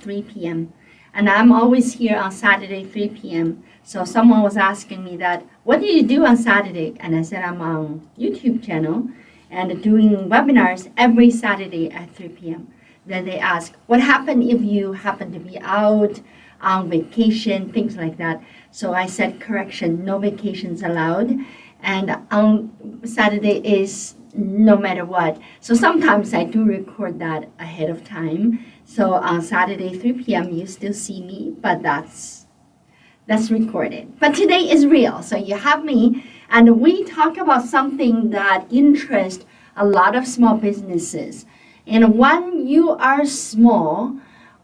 3 p.m. And I'm always here on Saturday, 3 p.m. So someone was asking me that, what do you do on Saturday? And I said, I'm on YouTube channel and doing webinars every Saturday at 3 p.m. Then they ask, what happened if you happen to be out on vacation, things like that. So I said, correction, no vacations allowed. And on Saturday is no matter what. So sometimes I do record that ahead of time. So on Saturday, 3 p.m., you still see me, but that's recorded. But today is real. So you have me, and we talk about something that interests a lot of small businesses. And when you are small,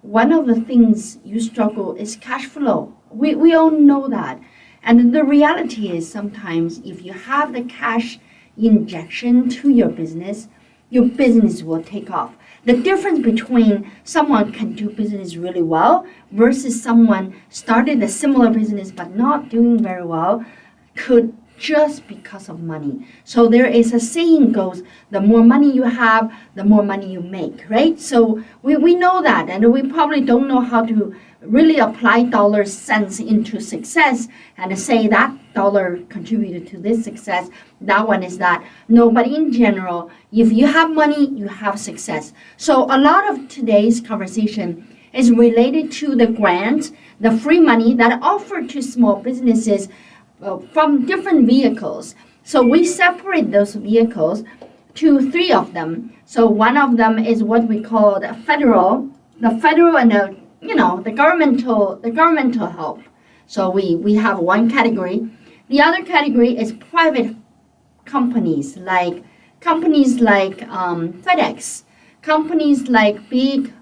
one of the things you struggle is cash flow. We all know that. And the reality is sometimes if you have the cash injection to your business will take off. The difference between someone can do business really well versus someone started a similar business but not doing very well could just because of money. So there is a saying goes, the more money you have, the more money you make, right? So we know that, and we probably don't know how to really apply dollar cents into success and say that dollar contributed to this success, that one is that. No, but in general, if you have money, you have success. So a lot of today's conversation is related to the grants, the free money that are offered to small businesses from different vehicles. So we separate those vehicles to 3 of them. So one of them is what we call the federal and the governmental help. So we have one category. The other category is private companies like FedEx, companies like big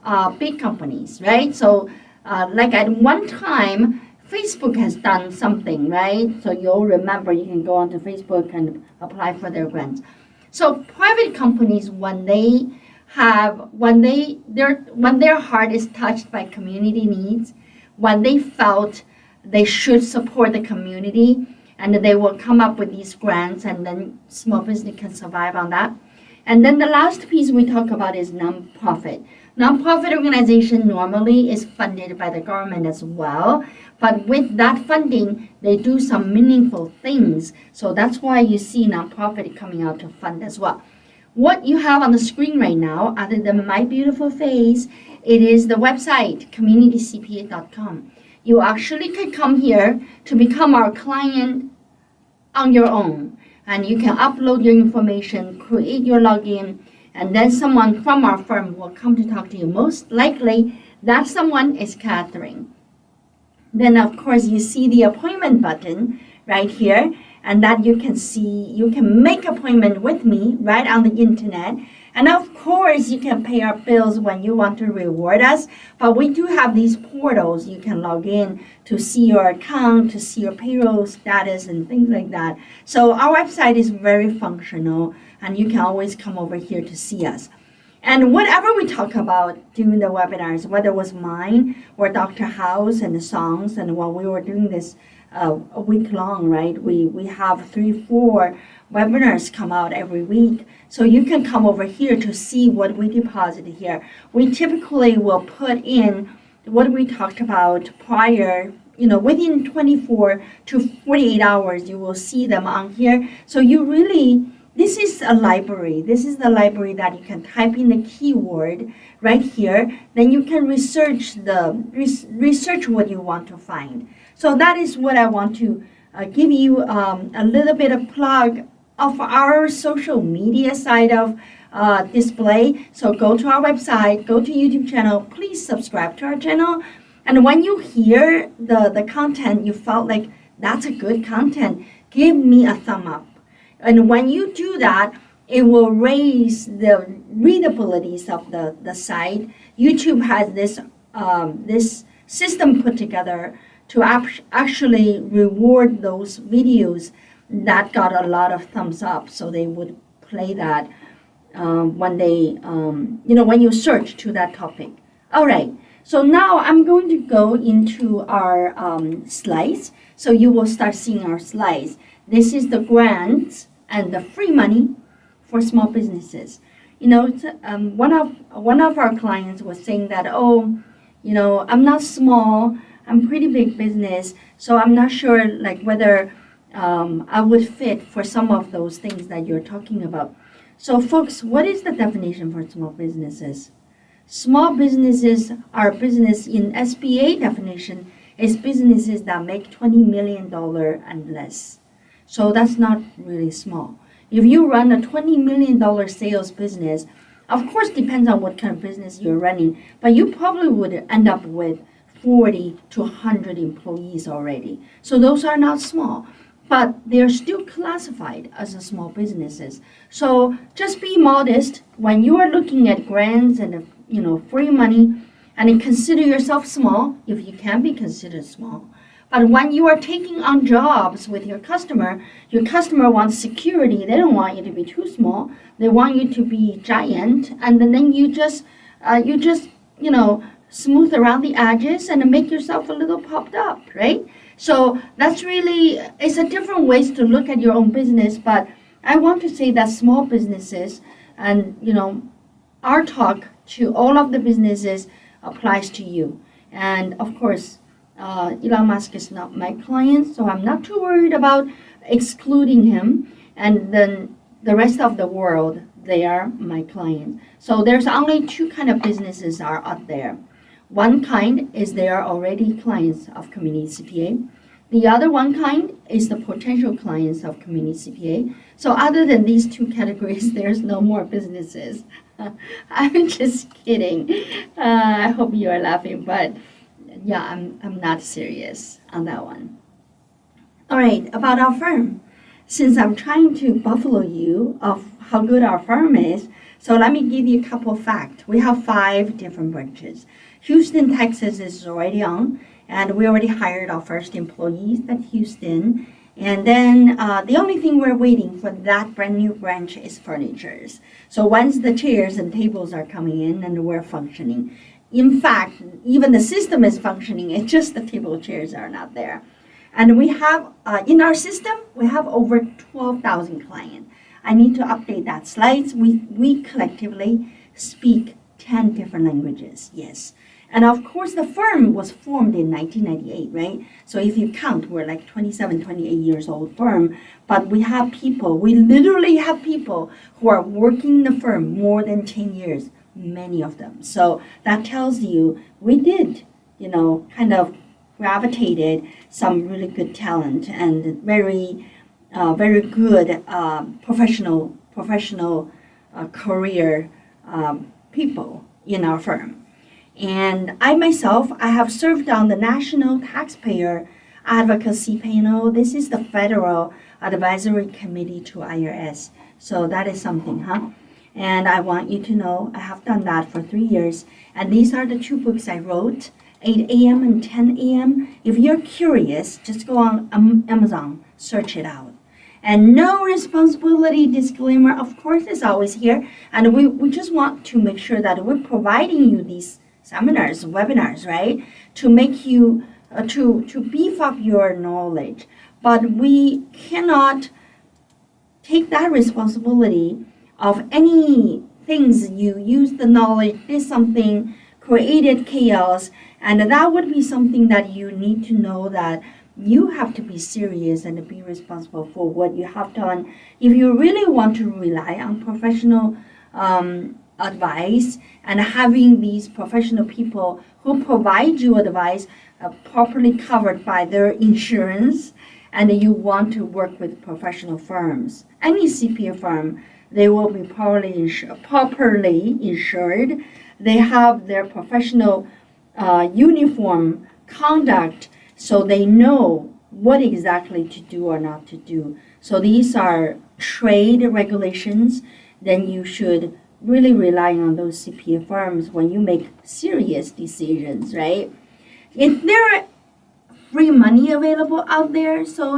companies, right? So like at one time, Facebook has done something, right? So you'll remember you can go onto Facebook and apply for their grants. So private companies, when their heart is touched by community needs, when they felt they should support the community, and they will come up with these grants, and then small business can survive on that. And then the last piece we talk about is nonprofit. Nonprofit organization normally is funded by the government as well, but with that funding, they do some meaningful things. So that's why you see nonprofit coming out to fund as well. What you have on the screen right now, other than my beautiful face, it is the website, communitycpa.com. You actually could come here to become our client on your own, and you can upload your information, create your login, and then someone from our firm will come to talk to you. Most likely, that someone is Catherine. Then, of course, you see the appointment button right here, and that you can make appointment with me right on the internet. And of course, you can pay our bills when you want to reward us. But we do have these portals. You can log in to see your account, to see your payroll status and things like that. So our website is very functional, and you can always come over here to see us. And whatever we talk about during the webinars, whether it was mine or Dr. House and the songs, and while we were doing this a week long, right? We have 3-4 webinars come out every week. So you can come over here to see what we deposited here. We typically will put in what we talked about prior, within 24 to 48 hours, you will see them on here. So this is a library. This is the library that you can type in the keyword right here. Then you can research what you want to find. So that is what I want to give you a little bit of plug of our social media side of display. So go to our website, go to YouTube channel, please subscribe to our channel. And when you hear the content, you felt like that's a good content, give me a thumb up. And when you do that, it will raise the readability of the site. YouTube has this system put together to actually reward those videos that got a lot of thumbs up. So they would play that when you search to that topic. All right. So now I'm going to go into our slides. So you will start seeing our slides. This is the grants and the free money for small businesses. One of our clients was saying that, I'm not small. I'm pretty big business, so I'm not sure like whether I would fit for some of those things that you're talking about. So, folks, what is the definition for small businesses? Small businesses are business in SBA definition is businesses that make $20 million and less. So that's not really small. If you run a $20 million sales business, of course, depends on what kind of business you're running, but you probably would end up with 40 to 100 employees already. So those are not small, but they're still classified as a small businesses. So just be modest when you are looking at grants and free money, and consider yourself small if you can be considered small. But when you are taking on jobs with your customer wants security. They don't want you to be too small. They want you to be giant, and then you just smooth around the edges and make yourself a little popped up, right? So that's really, it's a different ways to look at your own business. But I want to say that small businesses and our talk to all of the businesses applies to you. And of course, Elon Musk is not my client, so I'm not too worried about excluding him. And then the rest of the world, they are my clients. So there's only two kind of businesses are out there. One kind is they are already clients of Community CPA. The other one kind is the potential clients of Community CPA. So other than these two categories, there's no more businesses. I'm just kidding. I hope you are laughing, but yeah, I'm not serious on that one. All right, about our firm. Since I'm trying to buffalo you of how good our firm is, so let me give you a couple of facts. We have 5 different branches. Houston, Texas is already on, and we already hired our first employees at Houston. And then the only thing we're waiting for that brand new branch is furnitures. So once the chairs and tables are coming in and we're functioning. In fact, even the system is functioning, it's just the table chairs are not there. And we have, in our system, we have over 12,000 clients. I need to update that slides. We collectively speak 10 different languages, yes. And of course, the firm was formed in 1998, right? So if you count, we're like 27, 28 years old firm, but we literally have people who are working in the firm more than 10 years, many of them. So that tells you we did, kind of gravitated some really good talent and very good professional career people in our firm. And I myself, I have served on the National Taxpayer Advocacy Panel. This is the Federal Advisory Committee to IRS. So that is something, huh? And I want you to know I have done that for 3 years. And these are the 2 books I wrote, 8 a.m. and 10 a.m. If you're curious, just go on Amazon, search it out. And no responsibility disclaimer, of course, is always here. And we just want to make sure that we're providing you these seminars, webinars, right? To make you, to beef up your knowledge. But we cannot take that responsibility of any things you use the knowledge, did something, created chaos, and that would be something that you need to know that you have to be serious and be responsible for what you have done. If you really want to rely on professional advice and having these professional people who provide you advice properly covered by their insurance, and you want to work with professional firms, any CPA firm, they will be properly insured. They have their professional uniform conduct, so they know what exactly to do or not to do. So these are trade regulations. Then you should really rely on those CPA firms when you make serious decisions, right? If there are free money available out there, so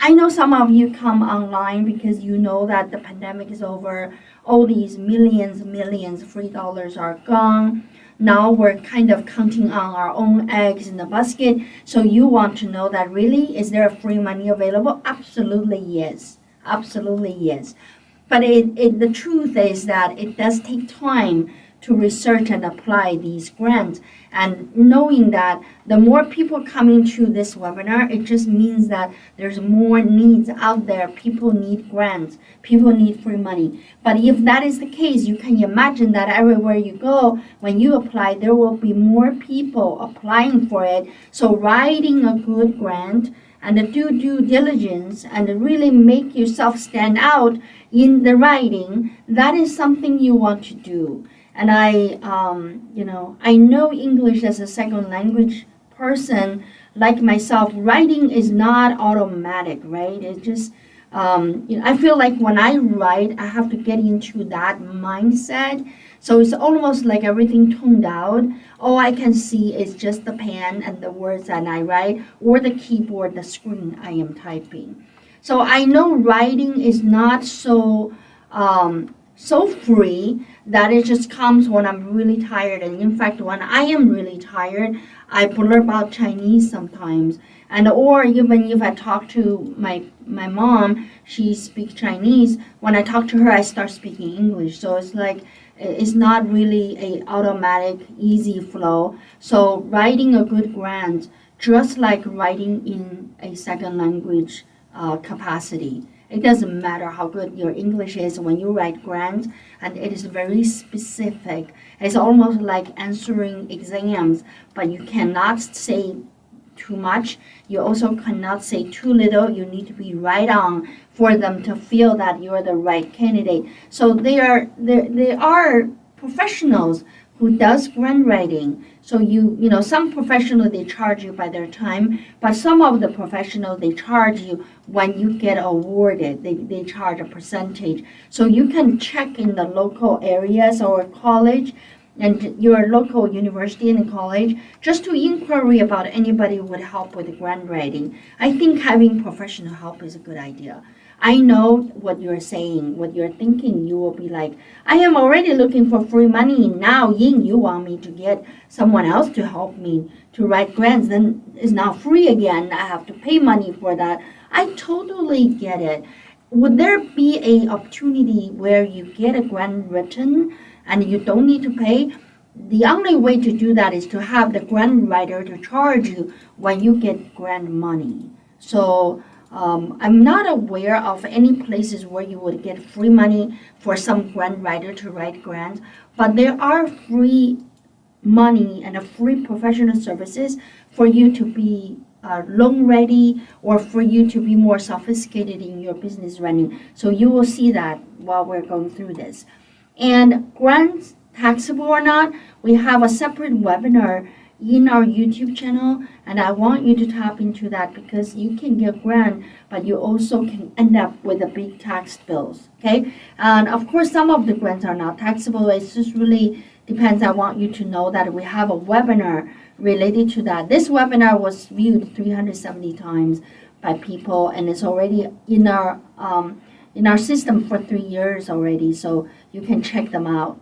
I know some of you come online because you know that the pandemic is over. All these millions free dollars are gone. Now we're kind of counting on our own eggs in the basket. So you want to know that really, is there free money available? Absolutely yes. Absolutely yes. But the truth is that it does take time to research and apply these grants. And knowing that the more people coming to this webinar, it just means that there's more needs out there. People need grants. People need free money. But if that is the case, you can imagine that everywhere you go, when you apply, there will be more people applying for it. So writing a good grant and do due diligence and really make yourself stand out in the writing, that is something you want to do. And I know English as a second language person like myself. Writing is not automatic, right? It just, I feel like when I write, I have to get into that mindset. So it's almost like everything toned out. All I can see is just the pen and the words that I write, or the keyboard, the screen I am typing. So I know writing is not so free that it just comes when I'm really tired. And in fact, when I am really tired, I blurb out Chinese sometimes. And or even if I talk to my mom, she speaks Chinese. When I talk to her, I start speaking English. So it's like, it's not really a automatic, easy flow. So writing a good grant, just like writing in a second language capacity. It doesn't matter how good your English is when you write grants, and it is very specific. It's almost like answering exams, but you cannot say too much. You also cannot say too little. You need to be right on for them to feel that you're the right candidate. So they are professionals who does grant writing. So some professionals, they charge you by their time, but some of the professionals, they charge you when you get awarded. They charge a percentage. So you can check in the local areas or college and your local university and college just to inquiry about anybody who would help with grant writing. I think having professional help is a good idea. I know what you're saying, what you're thinking. You will be like, I am already looking for free money. Now, Ying, you want me to get someone else to help me to write grants. Then it's not free again. I have to pay money for that. I totally get it. Would there be an opportunity where you get a grant written and you don't need to pay? The only way to do that is to have the grant writer to charge you when you get grant money. So I'm not aware of any places where you would get free money for some grant writer to write grants, but there are free money and a free professional services for you to be loan ready, or for you to be more sophisticated in your business running. So you will see that while we're going through this. And grants, taxable or not, we have a separate webinar in our YouTube channel, and I want you to tap into that, because you can get grant, but you also can end up with a big tax bills. Okay, and of course some of the grants are not taxable. It just really depends. I want you to know that we have a webinar related to that. This webinar was viewed 370 times by people, and it's already in our system for 3 years already, so you can check them out.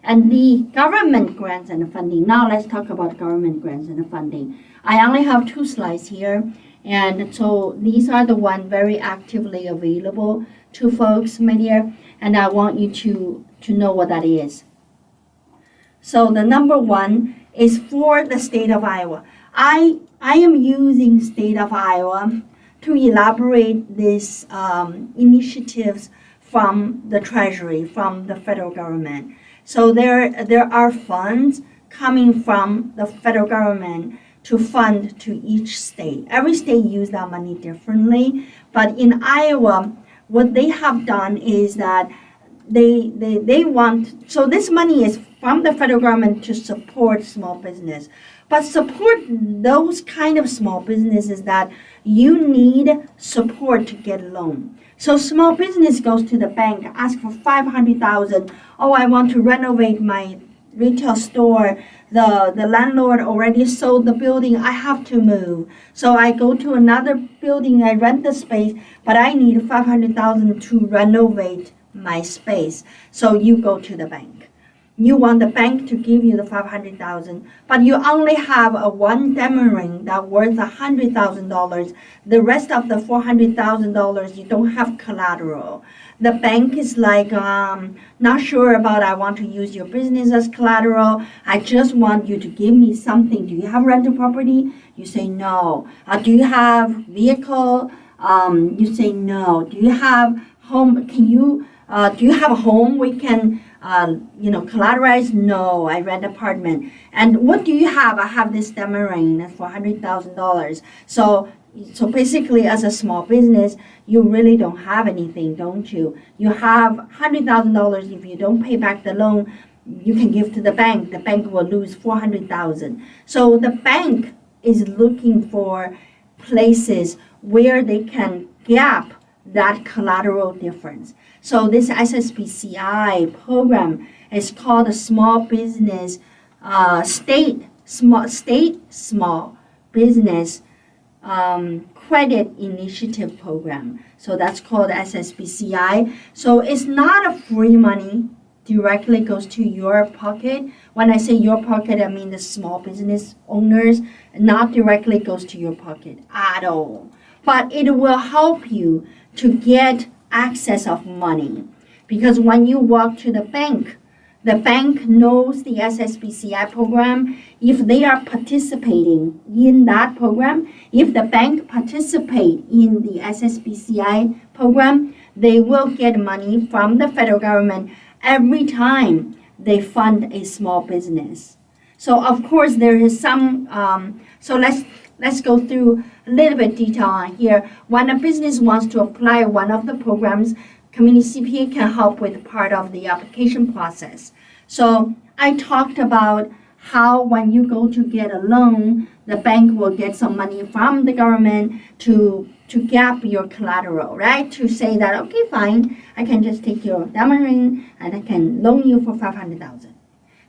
And the government grants and funding. Now let's talk about government grants and funding. I only have 2 slides here, and so these are the ones very actively available to folks, my dear, and I want you to know what that is. So the number 1 is for the state of Iowa. I am using state of Iowa to elaborate these initiatives from the Treasury, from the federal government. So there are funds coming from the federal government to fund to each state. Every state uses that money differently, but in Iowa, what they have done is that they want, so this money is from the federal government to support small business, but support those kind of small businesses that you need support to get a loan. So small business goes to the bank, ask for $500,000. Oh, I want to renovate my retail store. The landlord already sold the building. I have to move. So I go to another building, I rent the space, but I need $500,000 to renovate my space. So you go to the bank. You want the bank to give you the 500,000, but you only have a one diamond ring that worth $100,000. The rest of the $400,000 you don't have collateral. The bank is like, not sure about, I want to use your business as collateral. I just want you to give me something. Do you have rental property? You say no. Do you have vehicle? You say no. Do you have home? Do you have a home we can collateralize? No, I rent apartment. And what do you have? I have this diamond ring that's for $100,000. So basically, as a small business, you really don't have anything, don't you? You have $100,000. If you don't pay back the loan, you can give to the bank. The bank will lose $400,000. So the bank is looking for places where they can gap that collateral difference. So this SSBCI program is called a Small Business Small Business Credit Initiative Program. So that's called SSBCI. So it's not a free money. Directly goes to your pocket. When I say your pocket, I mean the small business owners. Not directly goes to your pocket at all. But it will help you to get access of money. Because when you walk to the bank knows the SSBCI program. If they are participating in that program, if the bank participate in the SSBCI program, they will get money from the federal government every time they fund a small business. So of course there is some, so let's go through a little bit detail on here. When a business wants to apply one of the programs, Community CPA can help with part of the application process. So I talked about how when you go to get a loan, the bank will get some money from the government to gap your collateral, right? To say that, okay, fine, I can just take your diamond ring and I can loan you for $500,000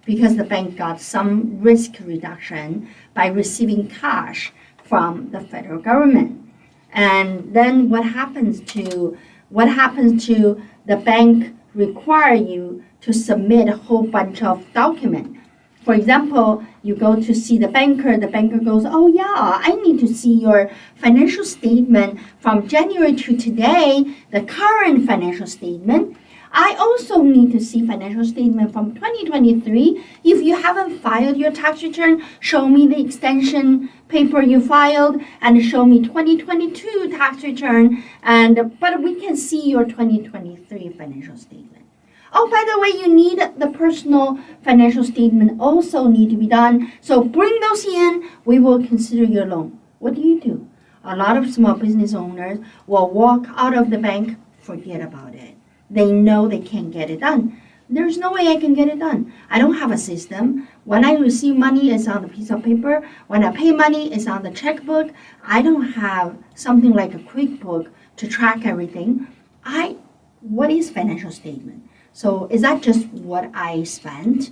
because the bank got some risk reduction by receiving cash from the federal government. And then what happens to the bank require you to submit a whole bunch of documents. For example, you go to see the banker goes, oh yeah, I need to see your financial statement from January to today, the current financial statement. I also need to see financial statement from 2023. If you haven't filed your tax return, show me the extension paper you filed and show me 2022 tax return. But we can see your 2023 financial statement. Oh, by the way, you need the personal financial statement also need to be done. So bring those in, we will consider your loan. What do? A lot of small business owners will walk out of the bank, forget about it. They know they can't get it done. There's no way I can get it done. I don't have a system. When I receive money, it's on a piece of paper. When I pay money, it's on the checkbook. I don't have something like a QuickBook to track everything. What is financial statement? So is that just what I spent?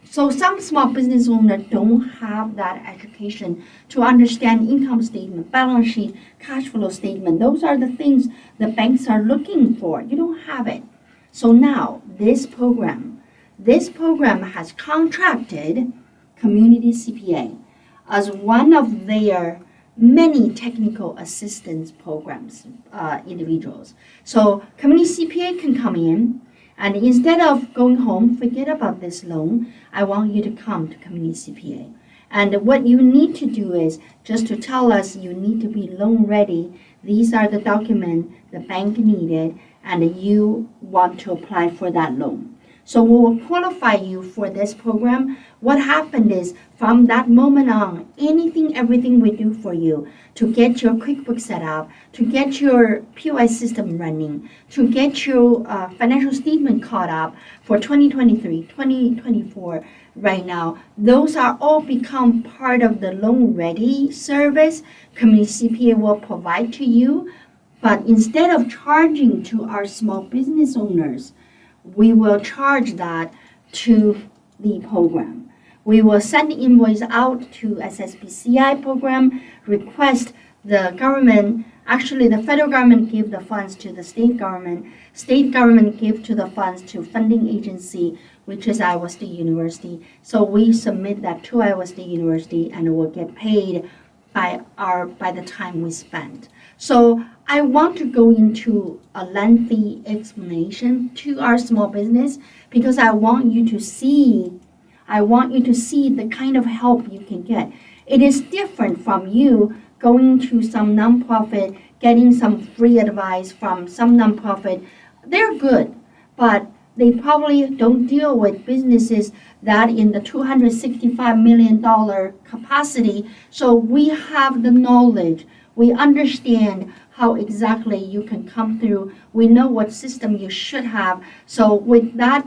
So some small business owners don't have that education to understand income statement, balance sheet, cash flow statement. Those are the things the banks are looking for. You don't have it. So now this program has contracted Community CPA as one of their many technical assistance programs, individuals. So Community CPA can come in, and instead of going home, forget about this loan, I want you to come to Community CPA. And what you need to do is just to tell us you need to be loan ready. These are the documents the bank needed, and you want to apply for that loan. So we will qualify you for this program. What happened is from that moment on, everything we do for you to get your QuickBooks set up, to get your POS system running, to get your financial statement caught up for 2023, 2024 right now, those are all become part of the loan ready service Community CPA will provide to you. But instead of charging to our small business owners, we will charge that to the program. We will send the invoice out to SSBCI program, request the government, actually the federal government give the funds to the state government give to the funds to funding agency. which is Iowa State University. So we submit that to Iowa State University and we'll get paid by the time we spend. So I want to go into a lengthy explanation to our small business because I want you to see the kind of help you can get. It is different from you going to some nonprofit, getting some free advice from some nonprofit. They're good, but they probably don't deal with businesses that in the $265 million capacity. So we have the knowledge. We understand how exactly you can come through. We know what system you should have. So with that,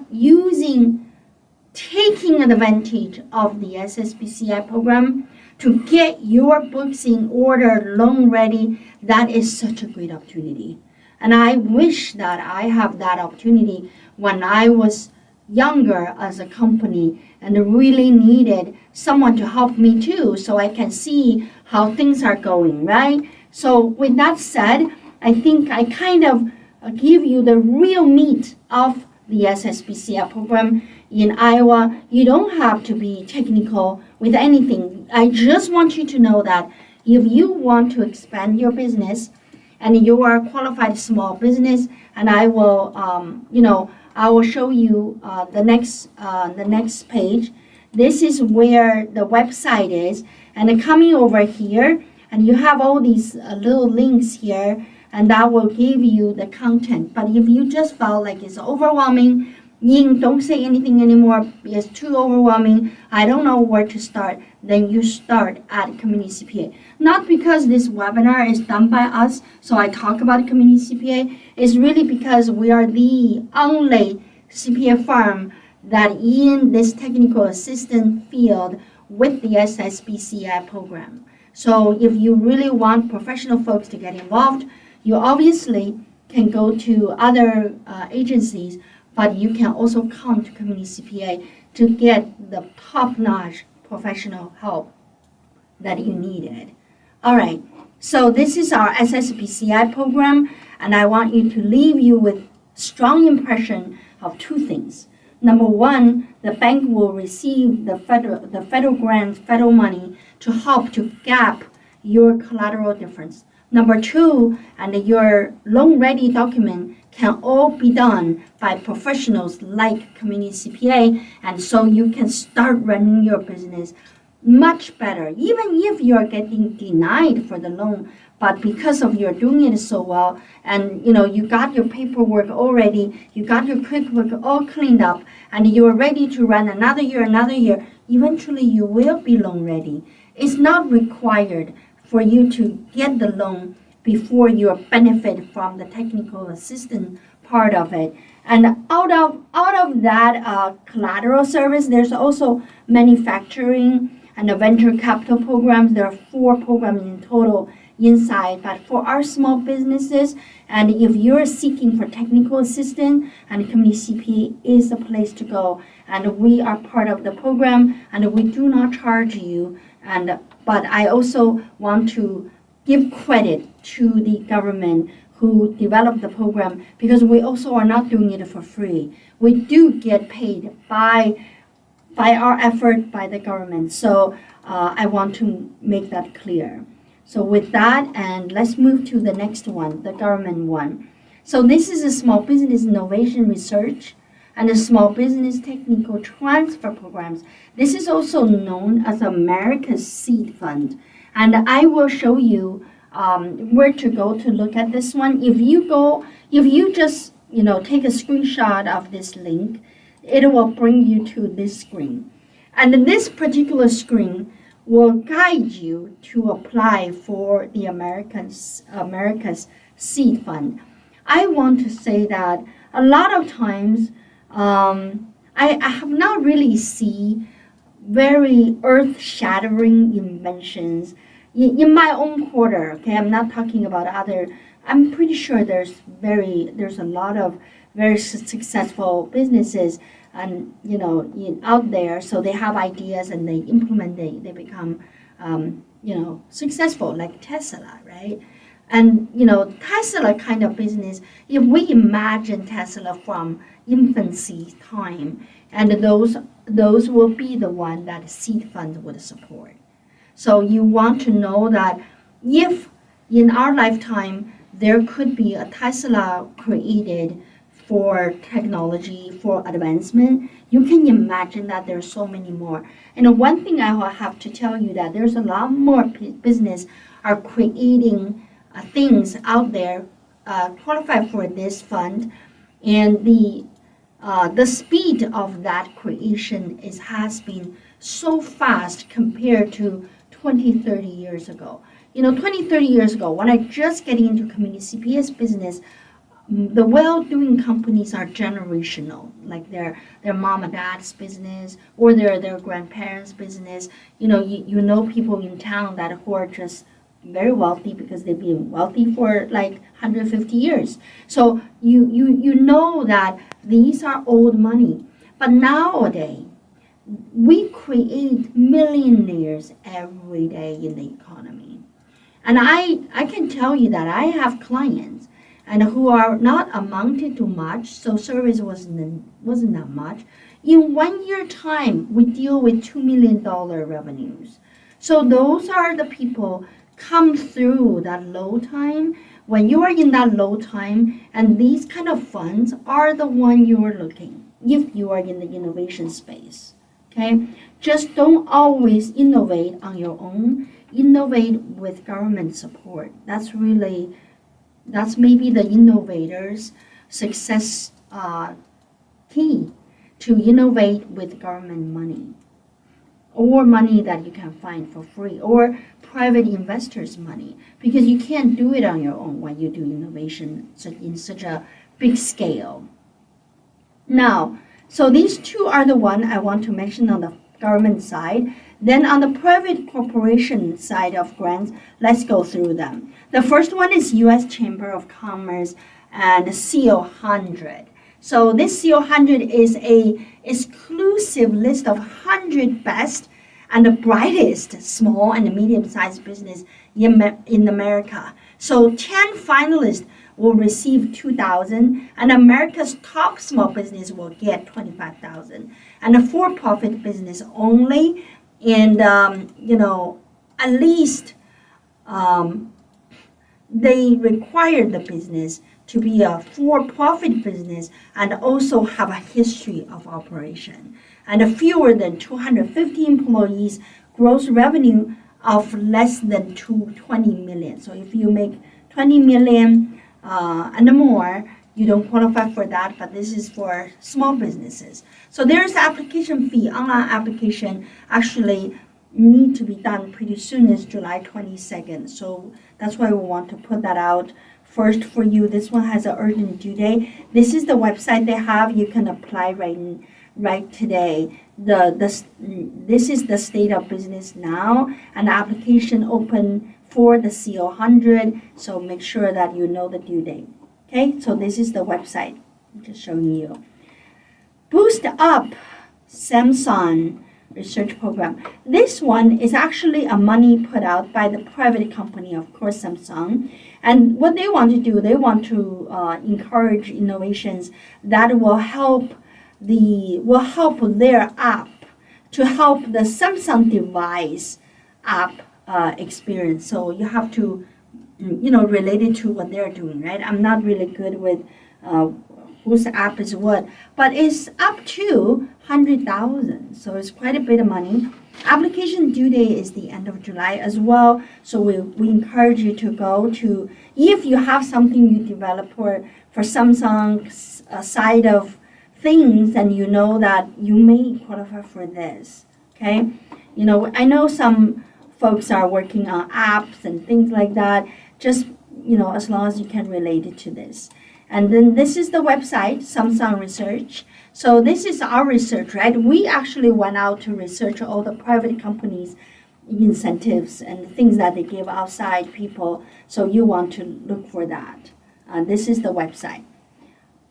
taking advantage of the SSBCI program to get your books in order, loan ready, that is such a great opportunity. And I wish that I have that opportunity when I was younger as a company and really needed someone to help me too so I can see how things are going, right? So with that said, I think I kind of give you the real meat of the SSBCI program in Iowa. You don't have to be technical with anything. I just want you to know that if you want to expand your business and you are a qualified small business, and I will, I will show you the next page. This is where the website is, and coming over here, and you have all these little links here, and that will give you the content. But if you just felt like it's overwhelming, Ying, don't say anything anymore. It's too overwhelming. I don't know where to start. Then you start at Community CPA. Not because this webinar is done by us, so I talk about Community CPA. It's really because we are the only CPA firm that in this technical assistant field with the SSBCI program. So if you really want professional folks to get involved, you obviously can go to other agencies, but you can also come to Community CPA to get the top-notch professional help that you needed. All right, so this is our SSBCI program, and I want you to leave you with strong impression of two things. Number one, the bank will receive the federal grant, federal money to help to gap your collateral difference. Number two, and your loan-ready document can all be done by professionals like Community CPA, and so you can start running your business much better, even if you're getting denied for the loan. But because of you're doing it so well, and you got your paperwork already, you got your QuickBooks all cleaned up, and you're ready to run another year, eventually you will be loan ready. It's not required for you to get the loan before you benefit from the technical assistant part of it. And out of that collateral service, there's also manufacturing and the venture capital programs. There are 4 programs in total inside. But for our small businesses, and if you're seeking for technical assistance, and Community CPA is the place to go. And we are part of the program, and we do not charge you. But I also want to give credit to the government who developed the program, because we also are not doing it for free. We do get paid by our effort, by the government. So I want to make that clear. So with that, and let's move to the next one, the government one. So this is a small business innovation research and the small business technical transfer programs. This is also known as America's Seed Fund. And I will show you where to go to look at this one. If you just take a screenshot of this link, it will bring you to this screen. And this particular screen will guide you to apply for the America's Seed Fund. I want to say that a lot of times I have not really seen very earth-shattering inventions in my own quarter. Okay, I'm not talking about other. I'm pretty sure there's a lot of very successful businesses and out there. So they have ideas and they implement. They become successful, like Tesla, right? And Tesla kind of business. If we imagine Tesla from infancy time, and those will be the one that seed funds would support. So you want to know that if in our lifetime there could be a Tesla created for technology, for advancement, you can imagine that there's so many more. And one thing I will have to tell you that there's a lot more business are creating things out there qualify for this fund, and the speed of that creation has been so fast compared to 20, 30 years ago. 20, 30 years ago, when I just getting into community CPS business, the well-doing companies are generational, like their mom and dad's business or their grandparents' business. You know people in town that who are just very wealthy because they've been wealthy for like 150 years. So you know that these are old money. But nowadays, we create millionaires every day in the economy. And I can tell you that I have clients and who are not amounted to much, so service wasn't that much. In 1 year time, we deal with $2 million revenues. So those are the people come through that low time. When you are in that low time, and these kind of funds are the one you are looking if you are in the innovation space. Okay, just don't always innovate on your own. Innovate with government support. That's maybe the innovator's success key, to innovate with government money or money that you can find for free or private investors' money, because you can't do it on your own when you do innovation in such a big scale. Now, so these two are the one I want to mention on the government side. Then on the private corporation side of grants, let's go through them. The first one is U.S. Chamber of Commerce and CO100. So this CO100 is a exclusive list of 100 best and the brightest small and medium-sized business in America. So 10 finalists will receive $2,000, and America's top small business will get $25,000, and a for-profit business only. And at least they require the business to be a for-profit business and also have a history of operation, and fewer than 250 employees, gross revenue of less than 20 million. So if you make 20 million and more, you don't qualify for that, but this is for small businesses. So there's application fee. Online application actually need to be done pretty soon. It's July 22nd. So that's why we want to put that out first for you. This one has an urgent due date. This is the website they have. You can apply right today. This is the state of business now, and the application open for the CO100. So make sure that you know the due date. Okay, so this is the website. I'm just showing you. Boost Up Samsung Research Program. This one is actually a money put out by the private company, of course, Samsung. And what they want to do, they want to encourage innovations that will help their app to help the Samsung device app experience. So you have to related to what they're doing, right? I'm not really good with whose app is what, but it's up to 100,000, so it's quite a bit of money. Application due date is the end of July as well, so we encourage you to go to, if you have something you develop for Samsung's side of things, and you know that you may qualify for this, okay? I know some folks are working on apps and things like that. Just, as long as you can relate it to this. And then this is the website, Samsung Research. So this is our research, right? We actually went out to research all the private companies' incentives and things that they give outside people. So you want to look for that. This is the website.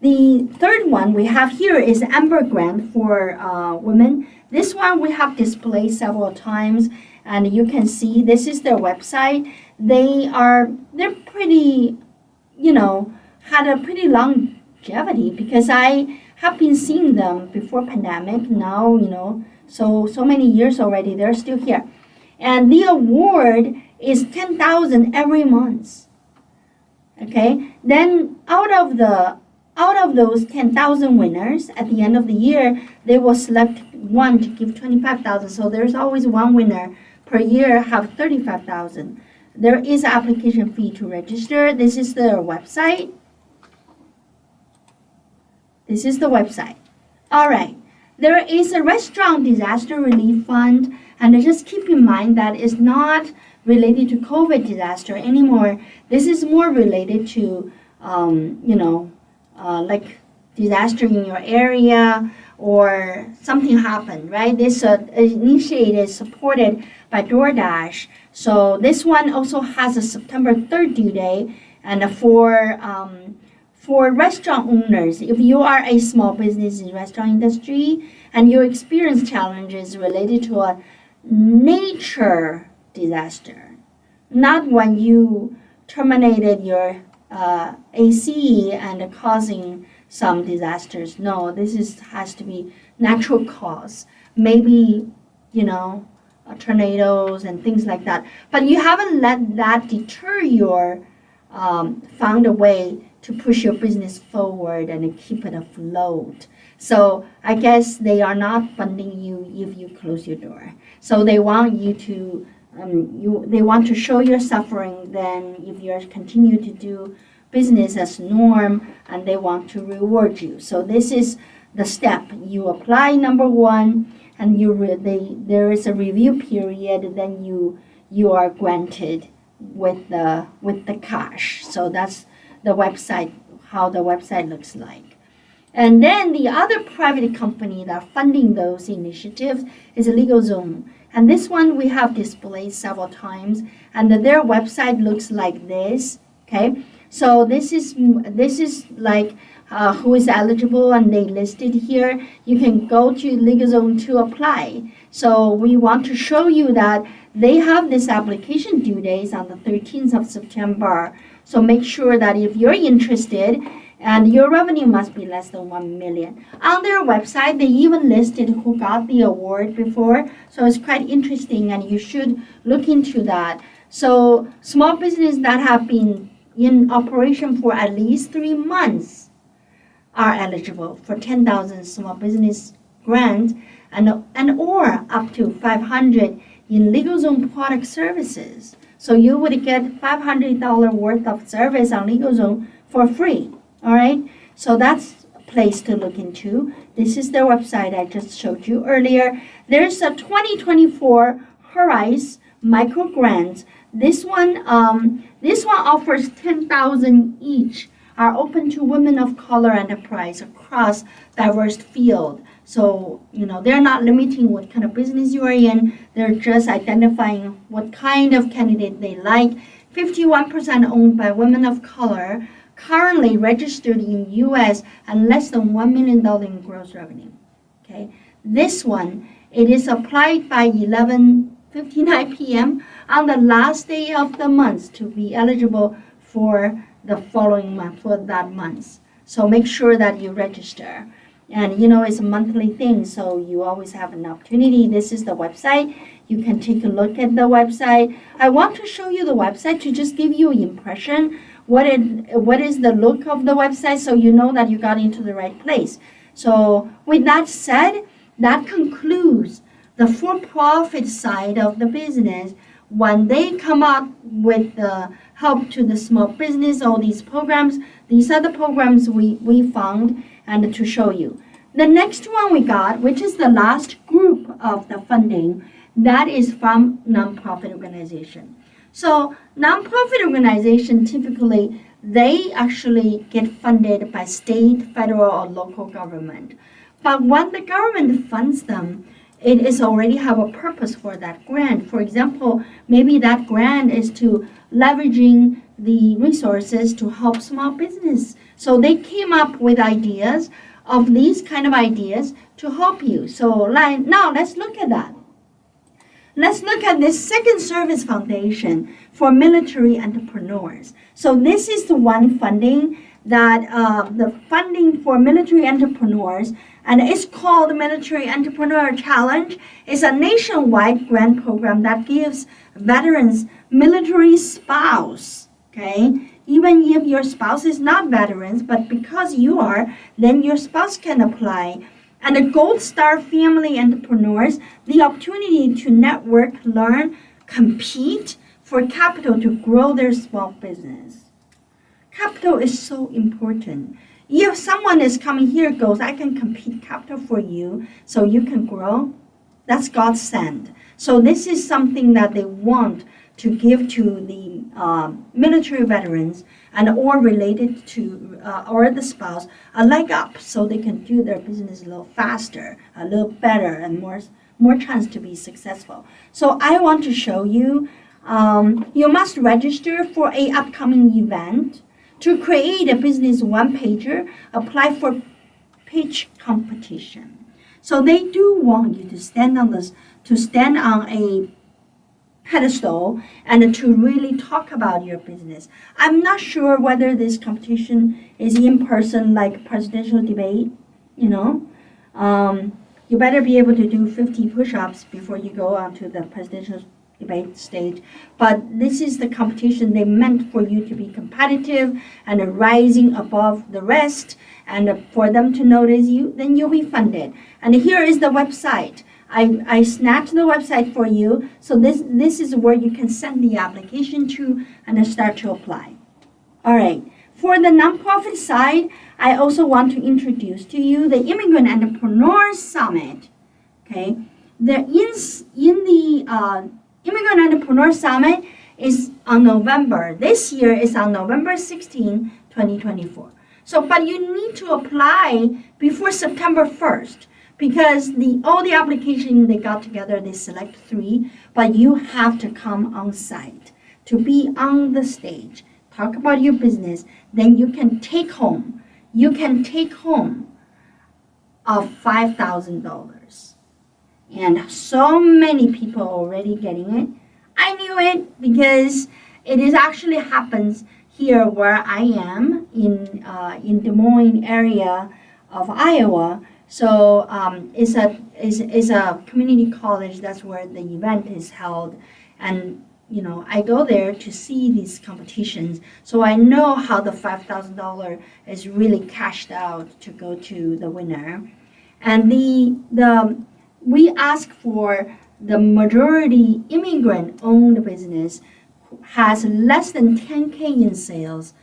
The third one we have here is Amber Grant for women. This one we have displayed several times, and you can see this is their website. They're pretty, had a pretty longevity, because I have been seeing them before pandemic. Now, so many years already, they're still here. And the award is 10,000 every month. Okay, then out of those 10,000 winners, at the end of the year, they will select one to give 25,000. So there's always one winner per year, have 35,000. There is an application fee to register. This is their website. This is the website. All right. There is a restaurant disaster relief fund, and just keep in mind that it's not related to COVID disaster anymore. This is more related to, like disaster in your area or something happened, right? This initiated, supported by DoorDash. So this one also has a September 3rd due date, and for restaurant owners, if you are a small business in the restaurant industry and you experience challenges related to a nature disaster, not when you terminated your AC and causing some disasters. No, has to be natural cause. Maybe, tornadoes and things like that. But you haven't let that deter your found a way to push your business forward and keep it afloat. So I guess they are not funding you if you close your door. So they want you to they want to show your suffering. Then if you continue to do business as norm, and they want to reward you. So this is the step. You apply number one, and there is a review period. Then you are granted with the cash. So that's the website, how the website looks like. And then the other private company that are funding those initiatives is LegalZoom. And this one we have displayed several times, and their website looks like this. Okay, so this is like who is eligible, and they listed here. You can go to LegalZoom to apply. So we want to show you that they have this application due dates on the 13th of September. So make sure that if you're interested, and your revenue must be less than 1 million. On their website, they even listed who got the award before. So it's quite interesting, and you should look into that. So small businesses that have been in operation for at least 3 months are eligible for 10,000 small business grants and or up to 500 in LegalZoom product services. So you would get $500 worth of service on LegalZoom for free. All right, so that's a place to look into. This is their website I just showed you earlier. There's a 2024 Horizon micro grants. This one offers 10,000 each. Are open to women of color enterprise across diverse field. So they're not limiting what kind of business you are in. They're just identifying what kind of candidate they like. 51% owned by women of color. Currently registered in U.S. and less than $1 million in gross revenue. Okay, this one, it is applied by 11:59 p.m. on the last day of the month to be eligible for the following month, for that month. So make sure that you register. And it's a monthly thing, so you always have an opportunity. This is the website. You can take a look at the website. I want to show you the website to just give you an impression what is the look of the website, so you know that you got into the right place. So with that said, that concludes the for-profit side of the business. When they come up with the help to the small business, all these programs, these are the programs we found and to show you. The next one we got, which is the last group of the funding, that is from nonprofit organization. So nonprofit organization, typically, they actually get funded by state, federal, or local government. But when the government funds them, it is already have a purpose for that grant. For example, maybe that grant is to leveraging the resources to help small business. So they came up with ideas of these kind of ideas to help you. So now let's look at that. Let's look at this second service foundation for military entrepreneurs. So this is the one funding that the funding for military entrepreneurs, and it's called Military Entrepreneur Challenge. It's a nationwide grant program that gives veterans military spouse, okay? Even if your spouse is not veterans, but because you are, then your spouse can apply. And the Gold Star family entrepreneurs, the opportunity to network, learn, compete for capital to grow their small business. Capital is so important. If someone is coming here goes, I can compete capital for you so you can grow, that's God sent. So this is something that they want to give to the military veterans and or related to or the spouse a leg up so they can do their business a little faster, a little better, and more chance to be successful. So I want to show you, you must register for a upcoming event. To create a business one-pager, apply for pitch competition. So they do want you to stand on a pedestal and to really talk about your business. I'm not sure whether this competition is in person like presidential debate, you better be able to do 50 push-ups before you go onto the presidential debate stage. But this is the competition they meant for you to be competitive and rising above the rest, and for them to notice you, then you'll be funded. And here is the website. I snatched the website for you. So this is where you can send the application to and start to apply. All right. For the nonprofit side, I also want to introduce to you the Immigrant Entrepreneur Summit. Okay. In the Immigrant Entrepreneur Summit is on November. This year is on November 16, 2024. So, but you need to apply before September 1st because all the application they got together, they select 3, but you have to come on site to be on the stage, talk about your business, then you can take home of $5,000. And so many people are already getting it. I knew it because it is actually happens here where I am in Des Moines area of Iowa. So it's a community college. That's where the event is held, and I go there to see these competitions. So I know how the $5,000 is really cashed out to go to the winner, and we ask for the majority immigrant-owned business has less than 10K in sales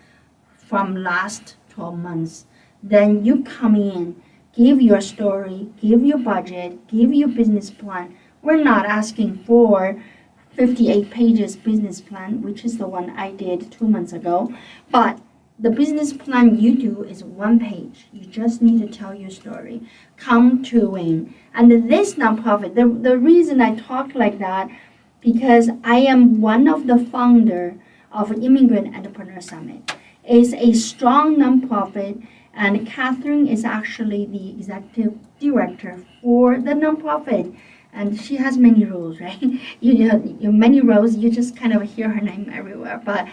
from last 12 months. Then you come in, give your story, give your budget, give your business plan. We're not asking for 58 pages business plan, which is the one I did 2 months ago, but the business plan you do is 1 page. You just need to tell your story. Come to win. And this nonprofit, the reason I talk like that, because I am one of the founder of Immigrant Entrepreneur Summit. It's a strong nonprofit, and Catherine is actually the executive director for the nonprofit. And she has many roles, right? You many roles. You just kind of hear her name everywhere. But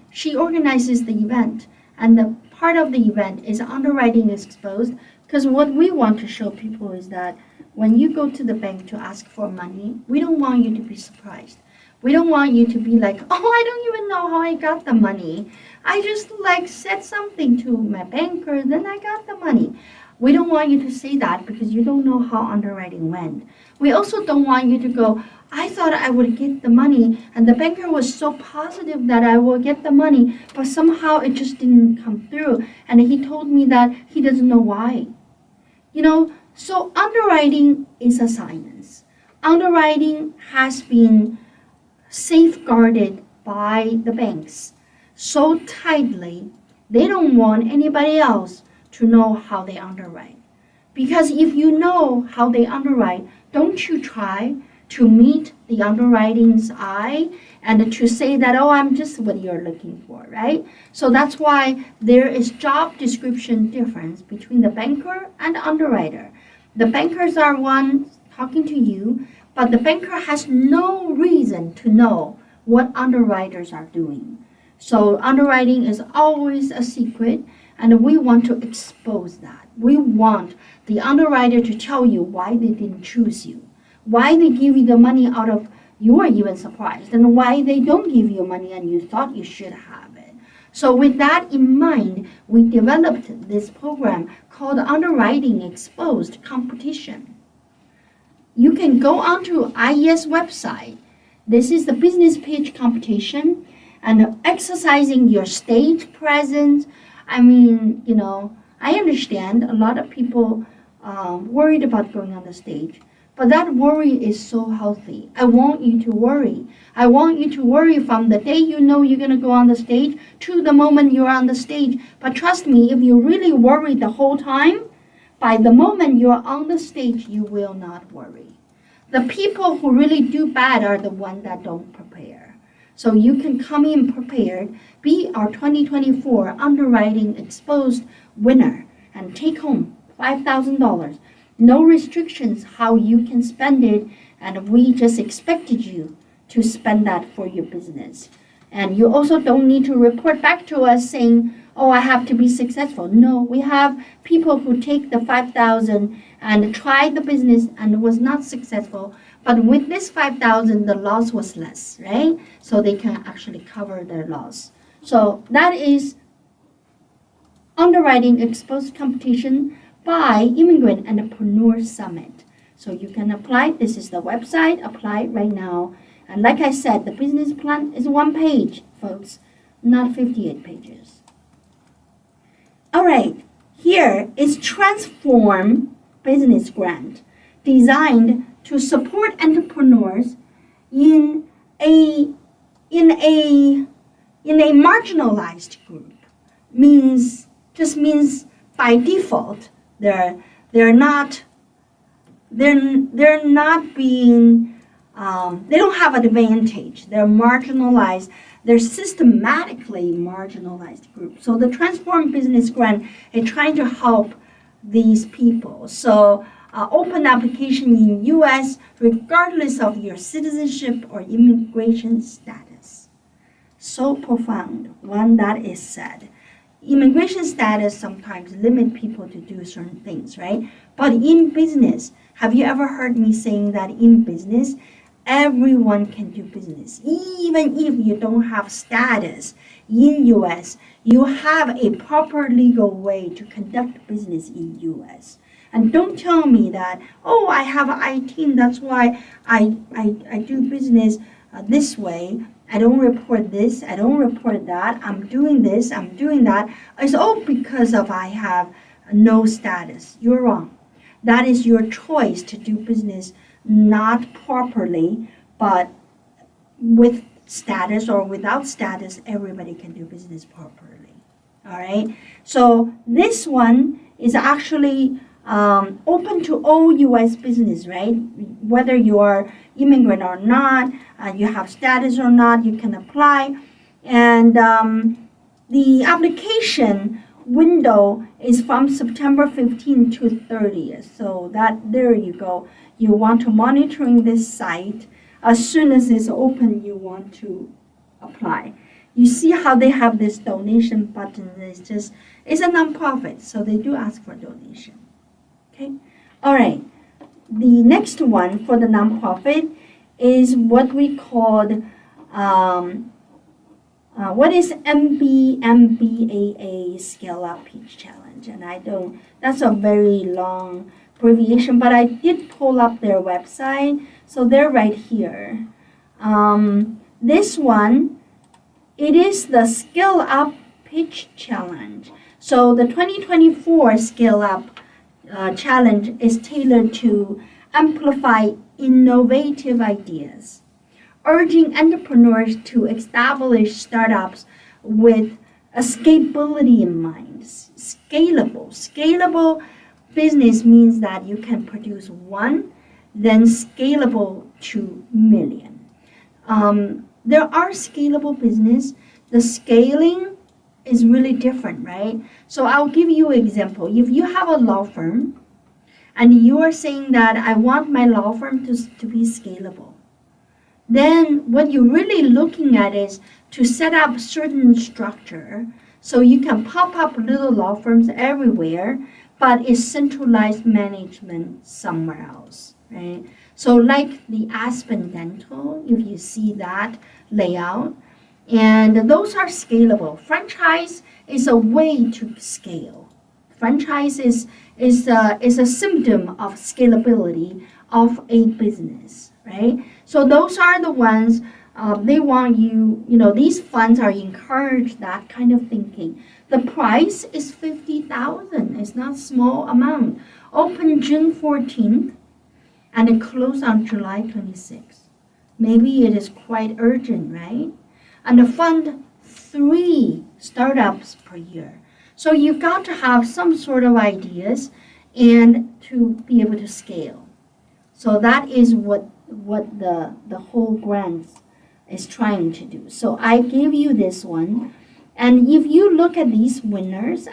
she organizes the event, and the part of the event is underwriting is exposed. Because what we want to show people is that when you go to the bank to ask for money, we don't want you to be surprised. We don't want you to be like, oh, I don't even know how I got the money. I just said something to my banker, then I got the money. We don't want you to say that because you don't know how underwriting went. We also don't want you to go, I thought I would get the money, and the banker was so positive that I will get the money, but somehow it just didn't come through. And he told me that he doesn't know why. So underwriting is a science. Underwriting has been safeguarded by the banks so tightly, they don't want anybody else to know how they underwrite. Because if you know how they underwrite, don't you try to meet the underwriting's eye and to say that, oh, I'm just what you're looking for, right? So that's why there is job description difference between the banker and underwriter. The bankers are one talking to you, but the banker has no reason to know what underwriters are doing. So underwriting is always a secret, and we want to expose that. We want the underwriter to tell you why they didn't choose you, why they give you the money out of you are even surprised, and why they don't give you money and you thought you should have it. So with that in mind, we developed this program called Underwriting Exposed Competition. You can go onto IES website. This is the business pitch competition, and exercising your stage presence. I mean, I understand a lot of people worried about going on the stage, but that worry is so healthy. I want you to worry. I want you to worry from the day you know you're going to go on the stage to the moment you're on the stage. But trust me, if you really worry the whole time, by the moment you're on the stage, you will not worry. The people who really do bad are the ones that don't prepare. So you can come in prepared, be our 2024 Underwriting Exposed winner, and take home $5,000. No restrictions how you can spend it, and we just expected you to spend that for your business. And you also don't need to report back to us saying, oh, I have to be successful. No, we have people who take the $5,000 and try the business and was not successful. But with this $5,000, the loss was less, right? So they can actually cover their loss. So that is Underwriting Exposed Competition by Immigrant Entrepreneur Summit. So you can apply. This is the website. Apply right now. And like I said, the business plan is 1 page, folks, not 58 pages. All right, here is Transform Business Grant, designed to support entrepreneurs in a marginalized group. Means by default they're not being they don't have an advantage. They're marginalized. They're systematically marginalized group. So the Transform Business Grant is trying to help these people. So open application in U.S. regardless of your citizenship or immigration status. So profound. One that is said. Immigration status sometimes limit people to do certain things, right? But in business, have you ever heard me saying that in business, everyone can do business? Even if you don't have status in U.S., you have a proper legal way to conduct business in U.S. And don't tell me that, oh, I have an IT, that's why I do business this way. I don't report this, I don't report that, I'm doing this, I'm doing that. It's all because of I have no status. You're wrong. That is your choice to do business not properly, but with status or without status, everybody can do business properly. All right? So this one is actually open to all U.S. business, right? Whether you are immigrant or not, you have status or not, you can apply. And the application window is from September 15th to 30th. So there you go. You want to monitoring this site. As soon as it's open, you want to apply. You see how they have this donation button. It's a nonprofit, so they do ask for donation. Okay, all right. The next one for the nonprofit is what we called what is MBAA Scale Up Pitch Challenge, and that's a very long abbreviation, but I did pull up their website, so they're right here. This one, it is the Scale Up Pitch Challenge. So the 2024 Scale Up challenge is tailored to amplify innovative ideas, urging entrepreneurs to establish startups with a scalability in mind. Scalable business means that you can produce one, then scalable to million. There are scalable business. The scaling is really different, right? So I'll give you an example. If you have a law firm and you are saying that I want my law firm to be scalable, then what you're really looking at is to set up certain structure so you can pop up little law firms everywhere, but it's centralized management somewhere else, right? So like the Aspen Dental, if you see that layout, and those are scalable. Franchise is a way to scale. Franchise is a symptom of scalability of a business, right? So those are the ones they want you, these funds are encouraged that kind of thinking. The price is $50,000. It's not small amount. Open June 14th and it closed on July 26th. Maybe it is quite urgent, right? And the fund 3 startups per year. So you've got to have some sort of ideas and to be able to scale. So that is what the whole grant is trying to do. So I gave you this one. And if you look at these winners,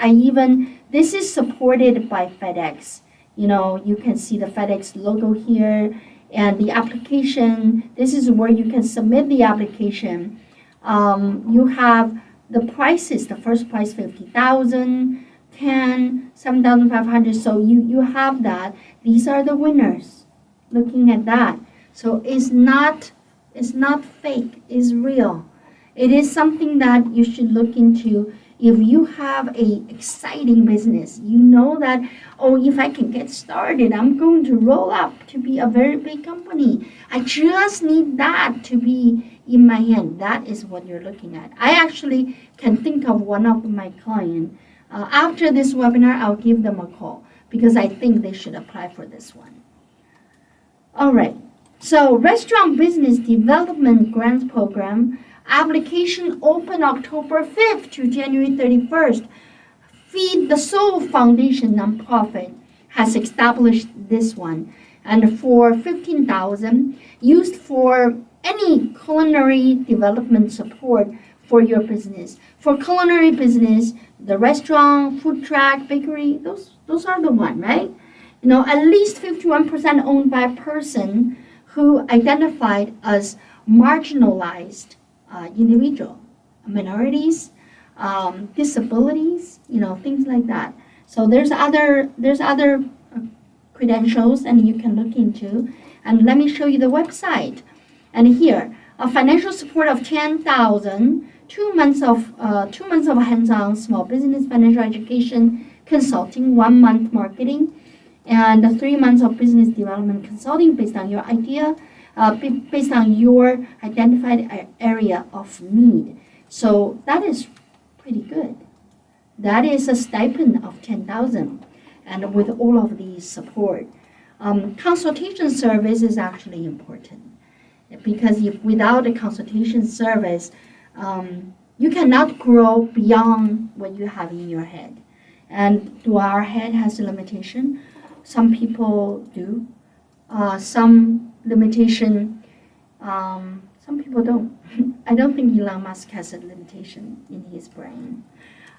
this is supported by FedEx. You can see the FedEx logo here and the application. This is where you can submit the application. You have the prices, the first price 50,000, 10, 7,500. So you have that. These are the winners. Looking at that. So it's not fake, it's real. It is something that you should look into. If you have a exciting business, you know that, if I can get started, I'm going to roll up to be a very big company. I just need that to be in my hand. That is what you're looking at. I actually can think of one of my clients. After this webinar, I'll give them a call because I think they should apply for this one. All right. So Restaurant Business Development Grants Program, application open October 5th to January 31st. Feed the Soul Foundation nonprofit has established this one, and for $15,000 used for any culinary development support for your business. For culinary business, the restaurant, food truck, bakery, those are the one, right? At least 51% owned by a person who identified as marginalized individual, minorities, disabilities, things like that. So there's other credentials and you can look into. And let me show you the website. And here, a financial support of $10,000, 2 months of hands-on small business financial education consulting, 1 month marketing, and 3 months of business development consulting based on your idea, based on your identified area of need. So that is pretty good. That is a stipend of $10,000, and with all of these support. Consultation service is actually important because without a consultation service, you cannot grow beyond what you have in your head. And do our head has a limitation? Some people do. Some limitation, some people don't. I don't think Elon Musk has a limitation in his brain.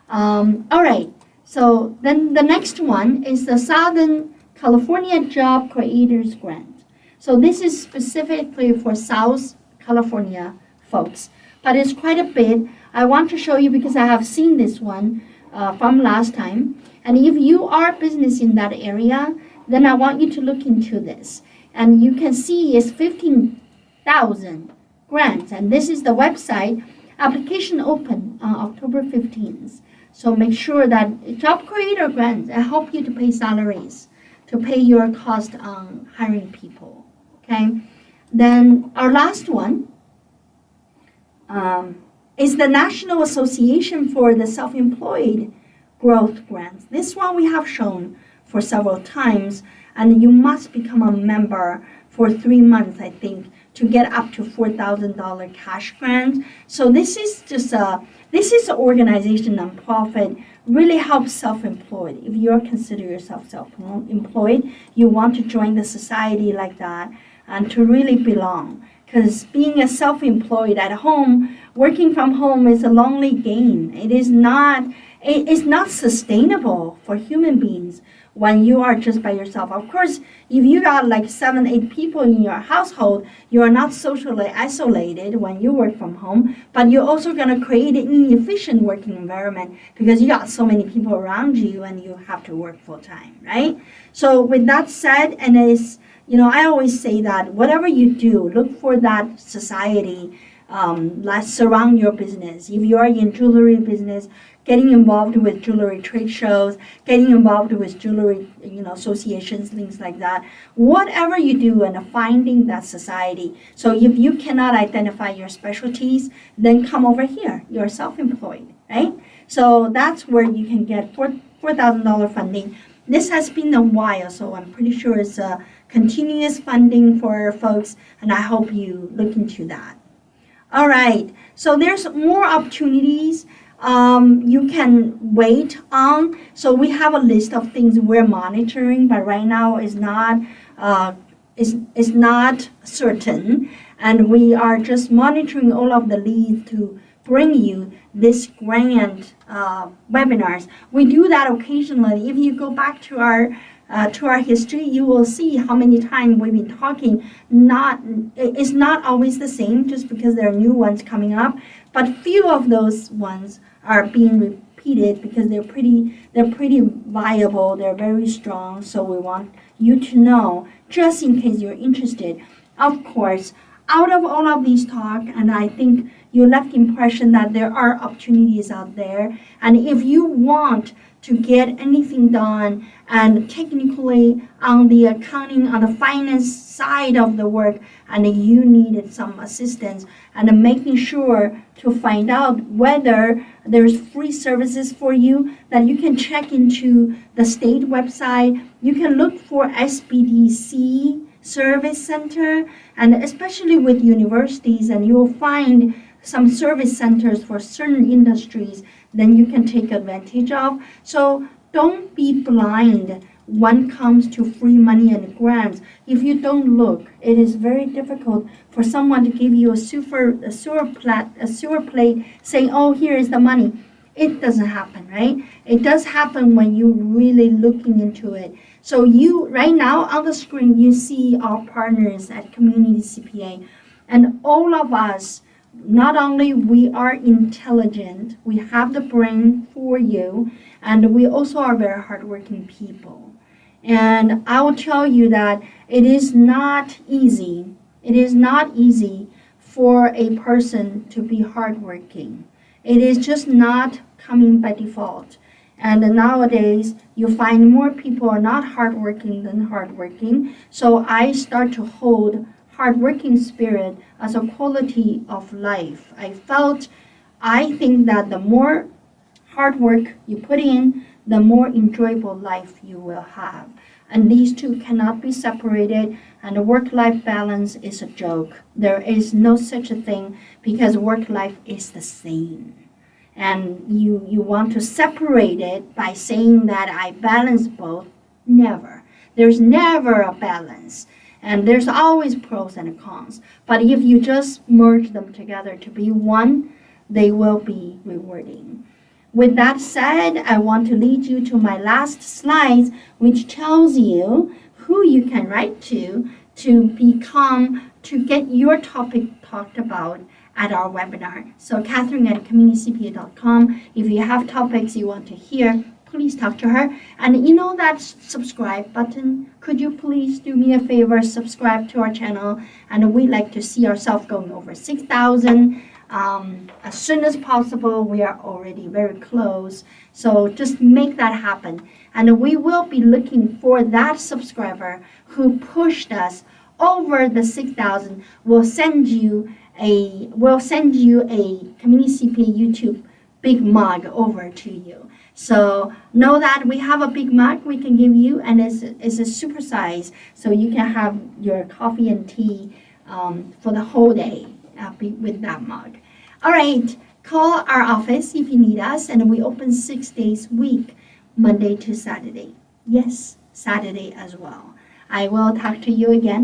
All right, so then the next one is the Southern California Job Creators Grant. So this is specifically for South California folks, but it's quite a bit. I want to show you because I have seen this one from last time. And if you are a business in that area, then I want you to look into this. And you can see it's 15,000 grants. And this is the website. Application open on October 15th. So make sure that job creator grants help you to pay salaries, to pay your cost on hiring people. Okay. Then our last one is the National Association for the Self-Employed Growth Grants. This one we have shown for several times, and you must become a member for 3 months, I think, to get up to $4,000 cash grant. So this is an organization, nonprofit, really helps self-employed. If you consider yourself self-employed, you want to join the society like that and to really belong. Because being a self-employed at home, working from home is a lonely game. It's not sustainable for human beings. when you are just by yourself. Of course, if you got like 7, 8 people in your household, you are not socially isolated when you work from home, but you're also going to create an inefficient working environment because you got so many people around you and you have to work full time, right? So with that said, and it's, I always say that whatever you do, look for that society that surround your business. If you are in jewelry business, getting involved with jewelry trade shows, getting involved with jewelry, associations, things like that. Whatever you do and finding that society. So if you cannot identify your specialties, then come over here. You're self-employed, right? So that's where you can get $4,000 funding. This has been a while, so I'm pretty sure it's a continuous funding for folks, and I hope you look into that. All right, so there's more opportunities you can wait on. So we have a list of things we're monitoring, but right now is not certain, and we are just monitoring all of the leads to bring you this grand webinars. We do that occasionally. If you go back to our history, you will see how many times we've been talking. It's not always the same, just because there are new ones coming up, but few of those ones are being repeated because they're pretty viable, they're very strong, so we want you to know, just in case you're interested. Of course, out of all of these talk, and I think you left the impression that there are opportunities out there, and if you want to get anything done and technically on the accounting, on the finance side of the work, and you needed some assistance and making sure to find out whether there's free services for you, that you can check into the state website. You can look for SBDC Service Center, and especially with universities, and you'll find some service centers for certain industries then you can take advantage of. So don't be blind when it comes to free money and grants. If you don't look, it is very difficult for someone to give you a sewer plate saying, oh, here is the money. It doesn't happen, right? It does happen when you're really looking into it. So you, right now on the screen, you see our partners at Community CPA, and all of us, not only we are intelligent, we have the brain for you, and we also are very hardworking people. And I will tell you that it is not easy. It is not easy for a person to be hardworking. It is just not coming by default. And nowadays, you find more people are not hardworking than hardworking. So I start to hold hardworking spirit as a quality of life. I think that the more hard work you put in, the more enjoyable life you will have. And these two cannot be separated, and work-life balance is a joke. There is no such a thing, because work-life is the same. And you want to separate it by saying that I balance both. Never. There's never a balance. And there's always pros and cons. But if you just merge them together to be one, they will be rewarding. With that said, I want to lead you to my last slides, which tells you who you can write to get your topic talked about at our webinar. So Catherine at communitycpa.com. If you have topics you want to hear, please talk to her. And you know that subscribe button? Could you please do me a favor, subscribe to our channel? And we'd like to see ourselves going over 6,000 as soon as possible. We are already very close. So just make that happen. And we will be looking for that subscriber who pushed us over the 6,000. We'll send you a Community CPA YouTube big mug over to you. So know that we have a big mug we can give you, and it's a super size, so you can have your coffee and tea for the whole day with that mug. All right, call our office if you need us, and we open 6 days a week, Monday to Saturday. Yes, Saturday as well. I will talk to you again.